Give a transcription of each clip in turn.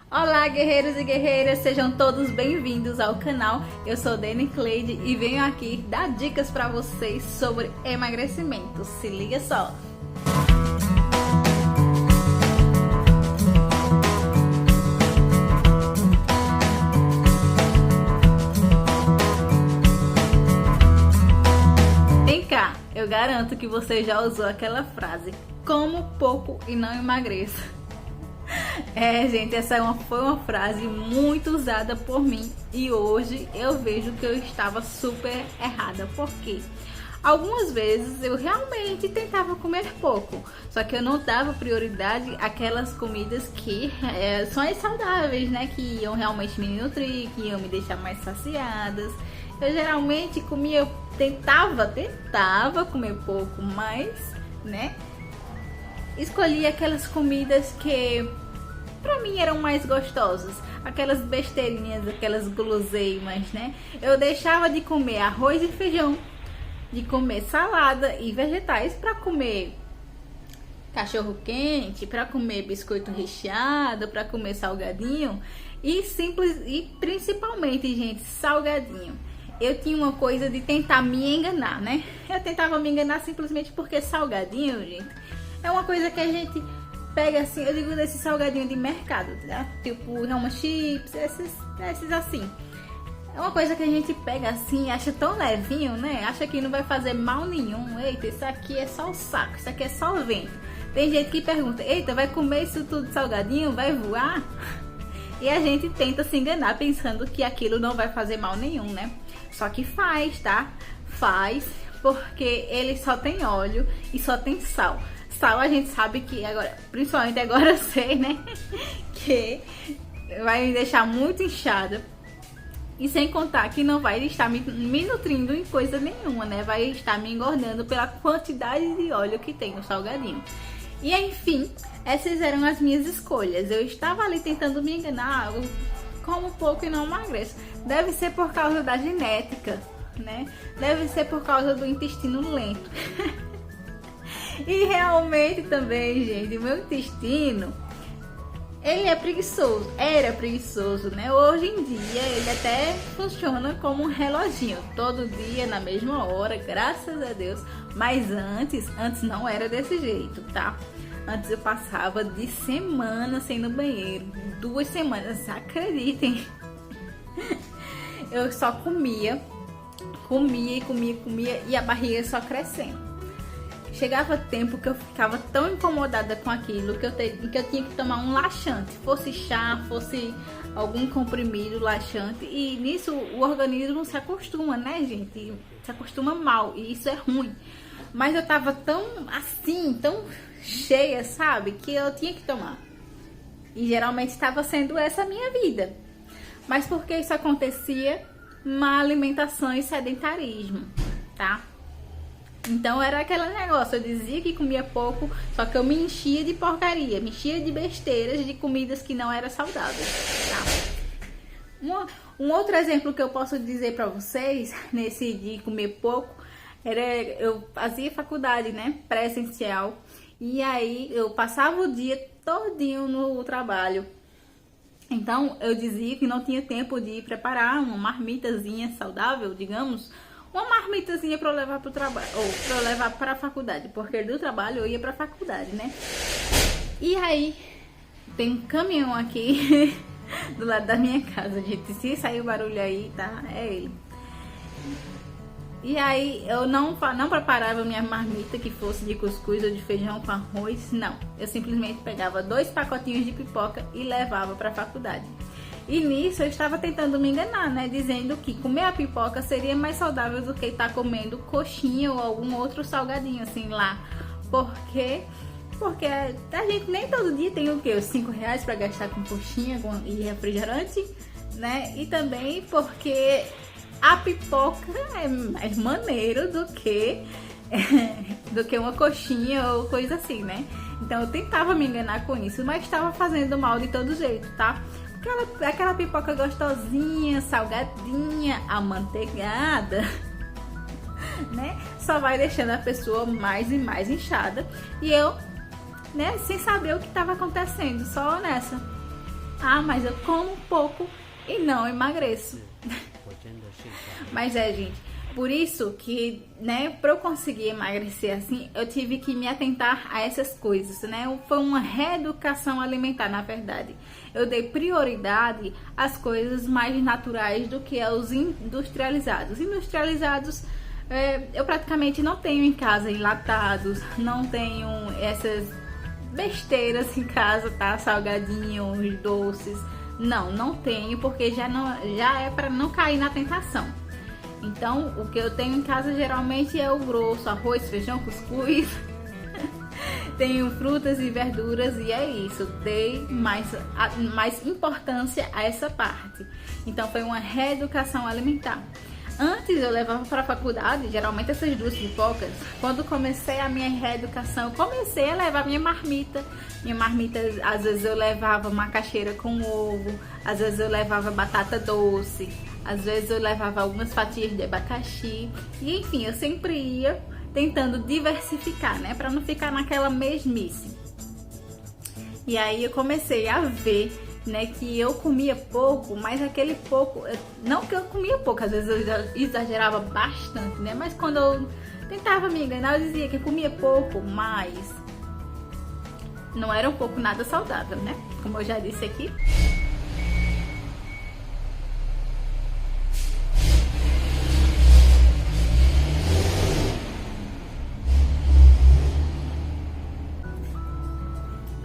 Olá, guerreiros e guerreiras, sejam todos bem-vindos ao canal. Eu sou Dani Cleide e venho aqui dar dicas para vocês sobre emagrecimento. Se liga só! Vem cá, eu garanto que você já usou aquela frase: como pouco e não emagreça. Gente, essa foi uma frase muito usada por mim e hoje eu vejo que eu estava super errada. Por quê? Algumas vezes eu realmente tentava comer pouco, só que eu não dava prioridade àquelas comidas que são as saudáveis, né? Que iam realmente me nutrir, que iam me deixar mais saciadas. Eu geralmente comia, tentava comer pouco, mas, né? Escolhia aquelas comidas que pra mim eram mais gostosas, aquelas besteirinhas, aquelas guloseimas, né? Eu deixava de comer arroz e feijão, de comer salada e vegetais para comer cachorro quente, para comer biscoito recheado, para comer salgadinho e principalmente, gente, salgadinho. Eu tinha uma coisa de tentar me enganar, né? Eu tentava me enganar simplesmente porque salgadinho, gente, é uma coisa que a gente pega assim, eu digo desse salgadinho de mercado, né? Tipo Rama Chips, esses assim. É uma coisa que a gente pega assim, acha tão levinho, né? Acha que não vai fazer mal nenhum. Eita, isso aqui é só o saco, isso aqui é só o vento. Tem gente que pergunta: eita, vai comer isso tudo salgadinho? Vai voar? E a gente tenta se enganar pensando que aquilo não vai fazer mal nenhum, né? Só que faz, tá? Faz, porque ele só tem óleo e só tem sal. Sal a gente sabe que agora, principalmente agora eu sei, né? Que vai me deixar muito inchada. E sem contar que não vai estar me nutrindo em coisa nenhuma, né? Vai estar me engordando pela quantidade de óleo que tem no salgadinho. E enfim, essas eram as minhas escolhas. Eu estava ali tentando me enganar, eu como pouco e não emagreço. Deve ser por causa da genética, né? Deve ser por causa do intestino lento. E realmente também, gente, o meu intestino, ele é preguiçoso, era preguiçoso, né? Hoje em dia ele até funciona como um reloginho, todo dia na mesma hora, graças a Deus. Mas antes não era desse jeito, tá? Antes eu passava de semana sem ir no banheiro, 2 semanas, acreditem. Eu só comia e a barriga só crescendo. Chegava tempo que eu ficava tão incomodada com aquilo que eu tinha que tomar um laxante, fosse chá, fosse algum comprimido laxante, e nisso o organismo se acostuma, né, gente? Se acostuma mal e isso é ruim. Mas eu tava tão assim, tão cheia, sabe, que eu tinha que tomar. E geralmente estava sendo essa a minha vida. Mas por que isso acontecia? Má alimentação e sedentarismo, tá? Então era aquele negócio, eu dizia que comia pouco, só que eu me enchia de porcaria, me enchia de besteiras, de comidas que não eram saudáveis, tá? Um outro exemplo que eu posso dizer pra vocês, nesse de comer pouco, eu fazia faculdade, né, presencial, e aí eu passava o dia todinho no trabalho. Então eu dizia que não tinha tempo de preparar uma marmitazinha saudável, digamos, uma marmitazinha para eu levar para o trabalho, ou para eu levar para a faculdade, porque do trabalho eu ia para a faculdade, né? E aí tem um caminhão aqui do lado da minha casa, gente. Se sair o barulho aí, tá? É ele. E aí eu não preparava minha marmita que fosse de cuscuz ou de feijão com arroz, não. Eu simplesmente pegava 2 pacotinhos de pipoca e levava para a faculdade. E nisso eu estava tentando me enganar, né? Dizendo que comer a pipoca seria mais saudável do que estar comendo coxinha ou algum outro salgadinho assim lá. Porque a gente nem todo dia tem o quê? Os 5 reais para gastar com coxinha e refrigerante, né? E também porque a pipoca é mais maneiro do que uma coxinha ou coisa assim, né? Então eu tentava me enganar com isso, mas estava fazendo mal de todo jeito, tá? Aquela pipoca gostosinha, salgadinha, amanteigada, né? Só vai deixando a pessoa mais e mais inchada. E eu, né, sem saber o que estava acontecendo, só nessa. Ah, mas eu como pouco e não emagreço. Mas gente, por isso que, né, para eu conseguir emagrecer assim, eu tive que me atentar a essas coisas, né? Foi uma reeducação alimentar, na verdade. Eu dei prioridade às coisas mais naturais do que aos industrializados. Industrializados, eu praticamente não tenho em casa enlatados, não tenho essas besteiras em casa, tá? Salgadinhos, doces. Não tenho, porque já é para não cair na tentação. Então, o que eu tenho em casa geralmente é o grosso, arroz, feijão, cuscuz. Tenho frutas e verduras e é isso. Dei mais importância a essa parte. Então, foi uma reeducação alimentar. Antes eu levava para a faculdade, geralmente essas duas pipocas. Quando comecei a minha reeducação, eu comecei a levar minha marmita. Minha marmita, às vezes eu levava macaxeira com ovo, às vezes eu levava batata doce, às vezes eu levava algumas fatias de abacaxi. E enfim, eu sempre ia tentando diversificar, né? Para não ficar naquela mesmice. E aí eu comecei a ver, né, que eu comia pouco, mas aquele pouco, não que eu comia pouco, às vezes eu exagerava bastante, né, mas quando eu tentava me enganar, eu dizia que eu comia pouco, mas não era um pouco nada saudável, né, como eu já disse aqui.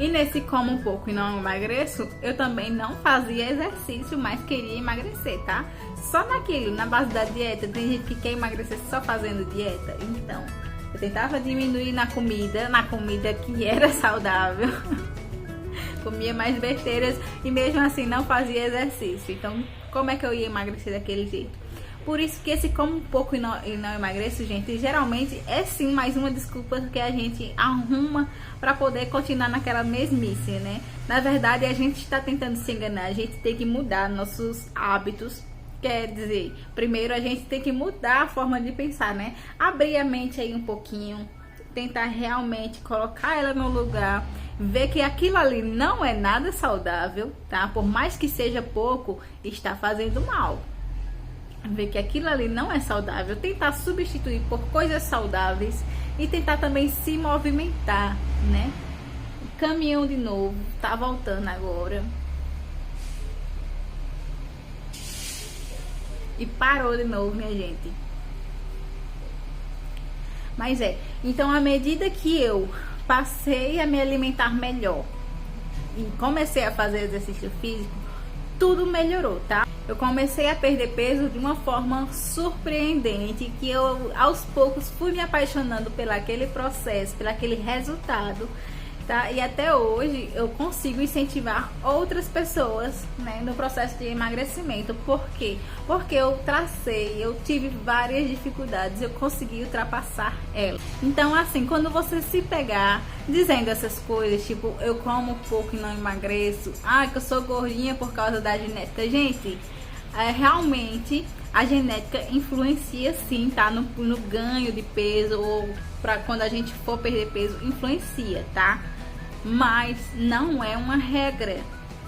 E nesse como um pouco e não emagreço, eu também não fazia exercício, mas queria emagrecer, tá? Só naquilo, na base da dieta. Tem gente que quer emagrecer só fazendo dieta. Então, eu tentava diminuir na comida que era saudável. Comia mais besteiras e mesmo assim não fazia exercício. Então, como é que eu ia emagrecer daquele jeito? Por isso que esse como um pouco e não emagreço, gente, geralmente é sim mais uma desculpa que a gente arruma para poder continuar naquela mesmice, né? Na verdade, a gente está tentando se enganar, a gente tem que mudar nossos hábitos. Quer dizer, primeiro a gente tem que mudar a forma de pensar, né? Abrir a mente aí um pouquinho, tentar realmente colocar ela no lugar, ver que aquilo ali não é nada saudável, tá? Por mais que seja pouco, está fazendo mal. Ver que aquilo ali não é saudável, tentar substituir por coisas saudáveis e tentar também se movimentar, né? O caminhão de novo, tá voltando agora. E parou de novo, minha gente. Mas então à medida que eu passei a me alimentar melhor e comecei a fazer exercício físico, tudo melhorou, tá? Eu comecei a perder peso de uma forma surpreendente, que eu aos poucos fui me apaixonando pelo aquele processo, pelo aquele resultado, tá? E até hoje eu consigo incentivar outras pessoas, né, no processo de emagrecimento. Por quê? Porque eu tive várias dificuldades, eu consegui ultrapassar elas. Então, assim, quando você se pegar dizendo essas coisas, tipo, eu como pouco e não emagreço, que eu sou gordinha por causa da genética, gente, realmente a genética influencia sim, tá? No ganho de peso, ou pra quando a gente for perder peso, influencia, tá? Mas não é uma regra.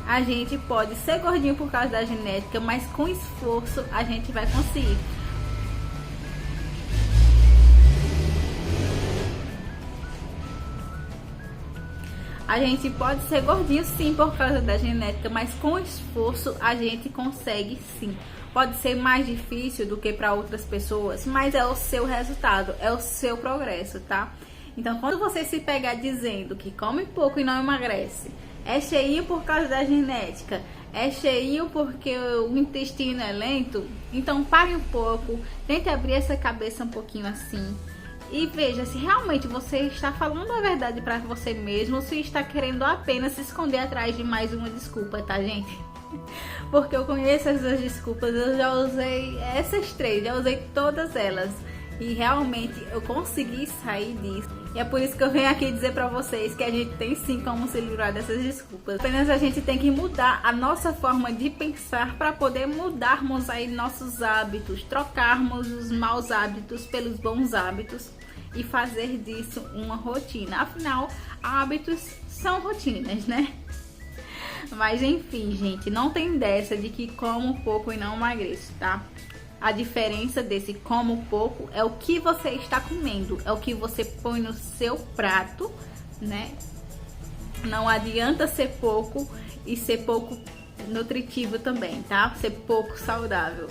A gente pode ser gordinho por causa da genética, mas com esforço a gente vai conseguir. A gente pode ser gordinho sim por causa da genética, mas com esforço a gente consegue sim. Pode ser mais difícil do que para outras pessoas, mas é o seu resultado, é o seu progresso, tá? Então, quando você se pegar dizendo que come pouco e não emagrece, é cheinho por causa da genética, é cheinho porque o intestino é lento, então pare um pouco, tente abrir essa cabeça um pouquinho assim. E veja se realmente você está falando a verdade para você mesmo ou se está querendo apenas se esconder atrás de mais uma desculpa, tá, gente? Porque eu conheço essas desculpas, eu já usei essas três, já usei todas elas. E realmente eu consegui sair disso. E é por isso que eu venho aqui dizer pra vocês que a gente tem sim como se livrar dessas desculpas. Apenas a gente tem que mudar a nossa forma de pensar para poder mudarmos aí nossos hábitos, trocarmos os maus hábitos pelos bons hábitos e fazer disso uma rotina. Afinal, hábitos são rotinas, né? Mas enfim, gente, não tem dessa de que como pouco e não emagreço, tá? A diferença desse como pouco é o que você está comendo, é o que você põe no seu prato, né? Não adianta ser pouco e ser pouco nutritivo também, tá? Ser pouco saudável.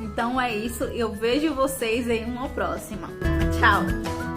Então é isso, eu vejo vocês em uma próxima. Tchau!